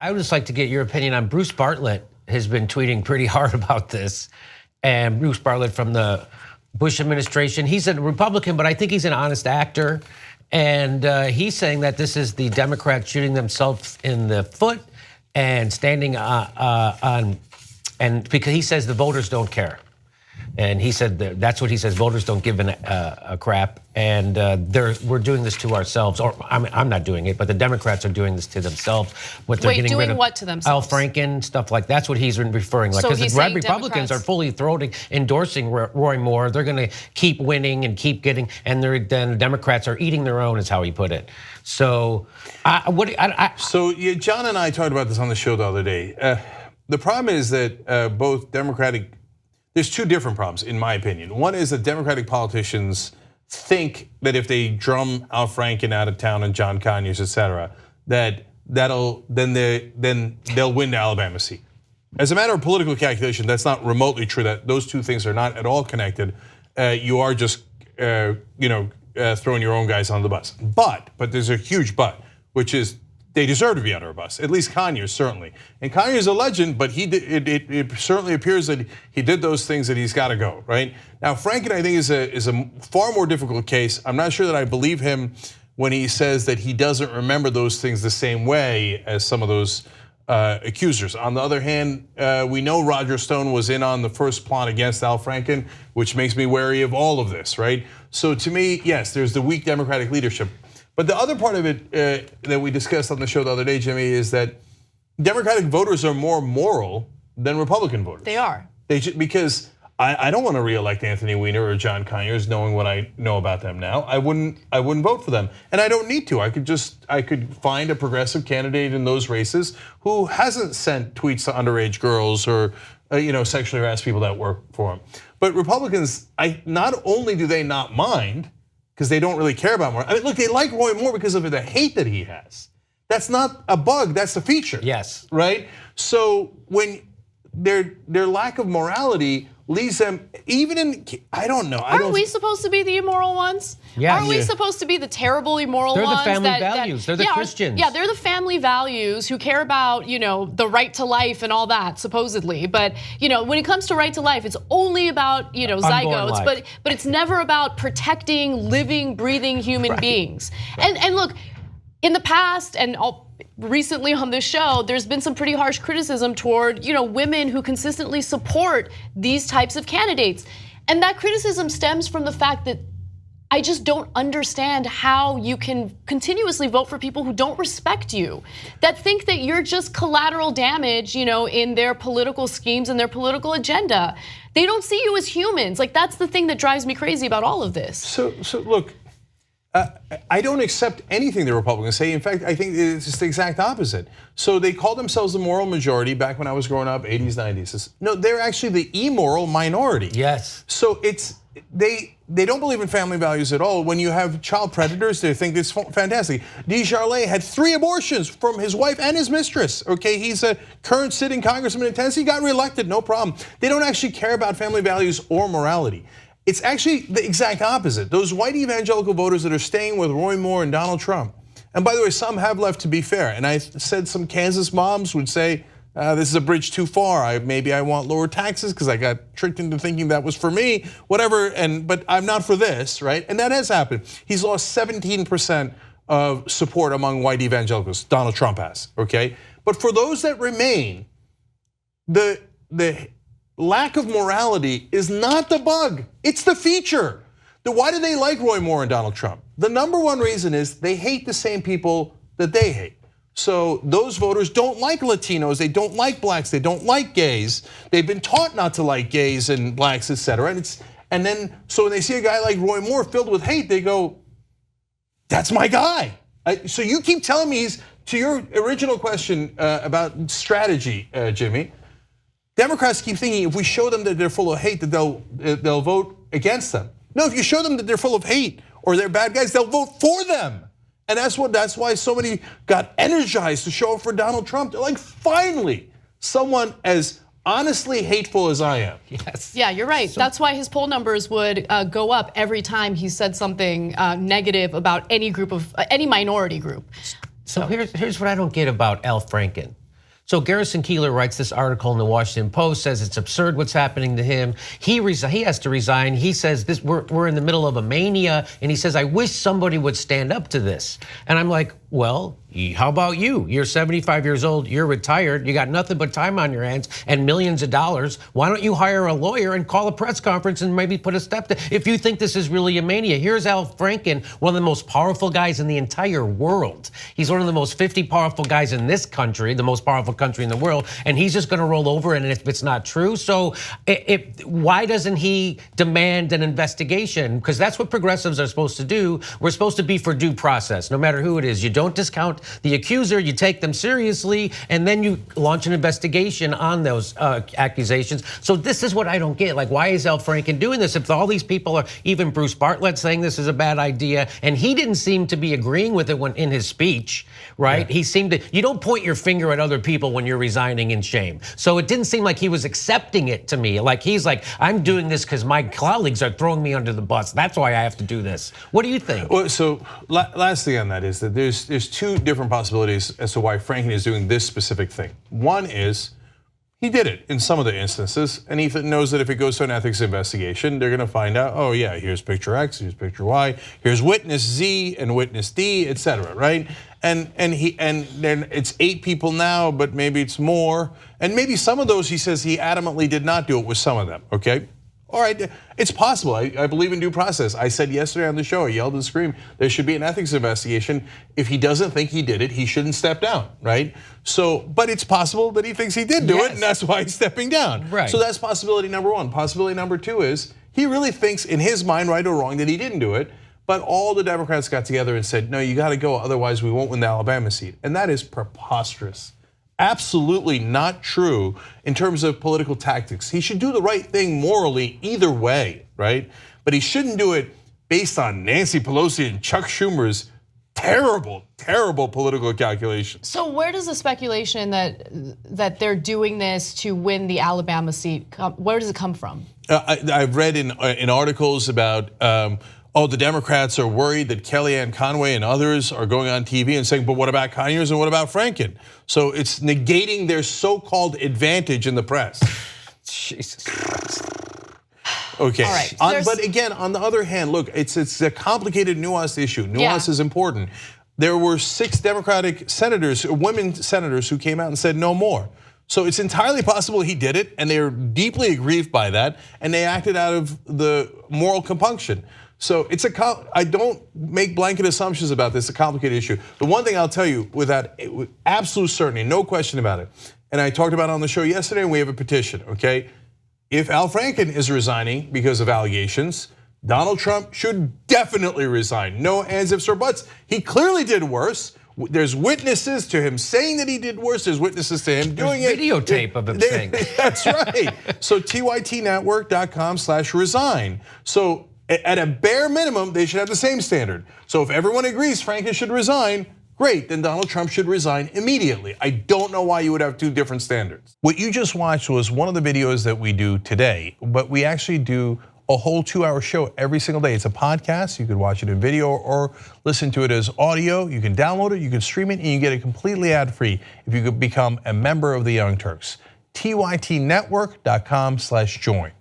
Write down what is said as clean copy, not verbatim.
I would just like to get your opinion on Bruce Bartlett has been tweeting pretty hard about this. And Bruce Bartlett from the Bush administration, he's a Republican, but I think he's an honest actor. And he's saying that this is the Democrats shooting themselves in the foot and standing on, and because he says the voters don't care. And he said that's what he says. Voters don't give a crap, and we're doing this to ourselves. Or I'm not doing it, but the Democrats are doing this to themselves. Doing what to themselves? Al Franken, stuff like that's what he's referring. Like, because the Republicans are fully endorsing Roy Moore. They're going to keep winning and keep getting, and then the Democrats are eating their own, is how he put it. So, John and I talked about this on the show the other day. The problem is that both Democratic. There's two different problems, in my opinion. One is that Democratic politicians think that if they drum Al Franken out of town and John Conyers, et cetera, then they'll win the Alabama seat. As a matter of political calculation, that's not remotely true. That those two things are not at all connected. You are just throwing your own guys on the bus. But there's a huge but, which is they deserve to be under a bus, at least Conyers, certainly. And Conyers is a legend, but it certainly appears that he did those things that he's got to go, right? Now, Franken, I think, is a far more difficult case. I'm not sure that I believe him when he says that he doesn't remember those things the same way as some of those accusers. On the other hand, we know Roger Stone was in on the first plot against Al Franken, which makes me wary of all of this, right? So to me, yes, there's the weak Democratic leadership. But the other part of it that we discussed on the show the other day, Jimmy, is that Democratic voters are more moral than Republican voters. They are. Because I don't want to reelect Anthony Weiner or John Conyers, knowing what I know about them now. I wouldn't vote for them, and I don't need to. I could find a progressive candidate in those races who hasn't sent tweets to underage girls or sexually harassed people that work for him. But Republicans, not only do they not mind, because they don't really care about Moore. I mean, look, they like Roy Moore because of the hate that he has. That's not a bug, that's the feature. Yes. Right? So when their lack of morality leads them, even in, I don't know. Aren't we supposed to be the immoral ones? Yeah. Aren't we supposed to be the terrible immoral ones? They're the family values, they're the Christians. Yeah, they're the family values who care about, the right to life and all that, supposedly. But, when it comes to right to life, it's only about, zygotes, but it's never about protecting living, breathing human beings. And look, in the past, and recently on this show, there's been some pretty harsh criticism toward, women who consistently support these types of candidates. And that criticism stems from the fact that I just don't understand how you can continuously vote for people who don't respect you, that think that you're just collateral damage, in their political schemes and their political agenda. They don't see you as humans. Like, that's the thing that drives me crazy about all of this. So look, I don't accept anything the Republicans say. In fact, I think it's just the exact opposite. So they call themselves the moral majority back when I was growing up, 80s, 90s. No, they're actually the immoral minority. Yes. So they don't believe in family values at all. When you have child predators, they think it's fantastic. Desjardins had 3 abortions from his wife and his mistress. Okay, he's a current sitting congressman in Tennessee, got reelected, no problem. They don't actually care about family values or morality. It's actually the exact opposite. Those white evangelical voters that are staying with Roy Moore and Donald Trump. And by the way, some have left, to be fair. And I said some Kansas moms would say, this is a bridge too far. Maybe I want lower taxes because I got tricked into thinking that was for me, whatever. But I'm not for this, right? And that has happened. He's lost 17% of support among white evangelicals. Donald Trump has, okay? But for those that remain, the lack of morality is not the bug, it's the feature. Why do they like Roy Moore and Donald Trump? The number one reason is they hate the same people that they hate. So those voters don't like Latinos, they don't like blacks, they don't like gays. They've been taught not to like gays and blacks, et cetera. And then, so when they see a guy like Roy Moore filled with hate, they go, that's my guy. So you keep telling me to your original question about strategy, Jimmy, Democrats keep thinking if we show them that they're full of hate, that they'll vote against them. No, if you show them that they're full of hate or they're bad guys, they'll vote for them. And that's why so many got energized to show up for Donald Trump. They're like, finally, someone as honestly hateful as I am. Yes. Yeah, you're right. That's why his poll numbers would go up every time he said something negative about any minority group. So here's what I don't get about Al Franken. So Garrison Keillor writes this article in the Washington Post, says it's absurd what's happening to him. He has to resign. He says we're in the middle of a mania, and he says, I wish somebody would stand up to this. And I'm like, well, how about you? You're 75 years old, you're retired, you got nothing but time on your hands and millions of dollars. Why don't you hire a lawyer and call a press conference and maybe put a step to, if you think this is really a mania. Here's Al Franken, one of the most powerful guys in the entire world. He's one of the most 50 powerful guys in this country, the most powerful country in the world, and he's just gonna roll over and if it's not true. So why doesn't he demand an investigation? Because that's what progressives are supposed to do. We're supposed to be for due process, no matter who it is. You don't discount the accuser, you take them seriously, and then you launch an investigation on those accusations. So this is what I don't get. Like, why is Al Franken doing this? If all these people are, even Bruce Bartlett saying this is a bad idea, and he didn't seem to be agreeing with it when in his speech, right? Yeah. He seemed to, you don't point your finger at other people when you're resigning in shame. So it didn't seem like he was accepting it to me. Like he's like, I'm doing this because my colleagues are throwing me under the bus. That's why I have to do this. What do you think? Well, so last thing on that is that there's two different possibilities as to why Franken is doing this specific thing. One is he did it in some of the instances, and he knows that if it goes to an ethics investigation, they're gonna find out, oh yeah, here's picture X, here's picture Y, here's witness Z and witness D, etc. right? And then it's 8 people now, but maybe it's more. And maybe some of those he says he adamantly did not do it with some of them, okay? All right, it's possible. I believe in due process. I said yesterday on the show, I yelled and screamed, there should be an ethics investigation. If he doesn't think he did it, he shouldn't step down, right? So, but it's possible that he thinks he did do it, and that's why he's stepping down. Right. So that's possibility number one. Possibility number two is he really thinks in his mind, right or wrong, that he didn't do it, but all the Democrats got together and said, no, you gotta go, otherwise we won't win the Alabama seat. And that is preposterous. Absolutely not true in terms of political tactics. He should do the right thing morally either way, right? But he shouldn't do it based on Nancy Pelosi and Chuck Schumer's terrible, terrible political calculations. So where does the speculation that they're doing this to win the Alabama seat, where does it come from? I've read in articles about, the Democrats are worried that Kellyanne Conway and others are going on TV and saying, but what about Conyers and what about Franken? So it's negating their so-called advantage in the press. Jesus Christ. Okay, all right. But again, on the other hand, look, it's a complicated, nuanced issue. Nuance is important. There were 6 Democratic senators, women senators, who came out and said no more. So it's entirely possible he did it, and they're deeply aggrieved by that, and they acted out of the moral compunction. So I don't make blanket assumptions about this, a complicated issue. The one thing I'll tell you with absolute certainty, no question about it, and I talked about it on the show yesterday, and we have a petition, okay? If Al Franken is resigning because of allegations, Donald Trump should definitely resign. No ands, ifs, or buts. He clearly did worse. There's witnesses to him saying that he did worse. There's witnesses to him doing it. Videotape of him saying. That's right. So tytnetwork.com/resign. So at a bare minimum, they should have the same standard. So if everyone agrees Franken should resign, great, then Donald Trump should resign immediately. I don't know why you would have 2 different standards. What you just watched was one of the videos that we do today, but we actually do a whole 2-hour show every single day. It's a podcast. You could watch it in video or listen to it as audio. You can download it, you can stream it, and you get it completely ad-free if you could become a member of the Young Turks. tytnetwork.com/join.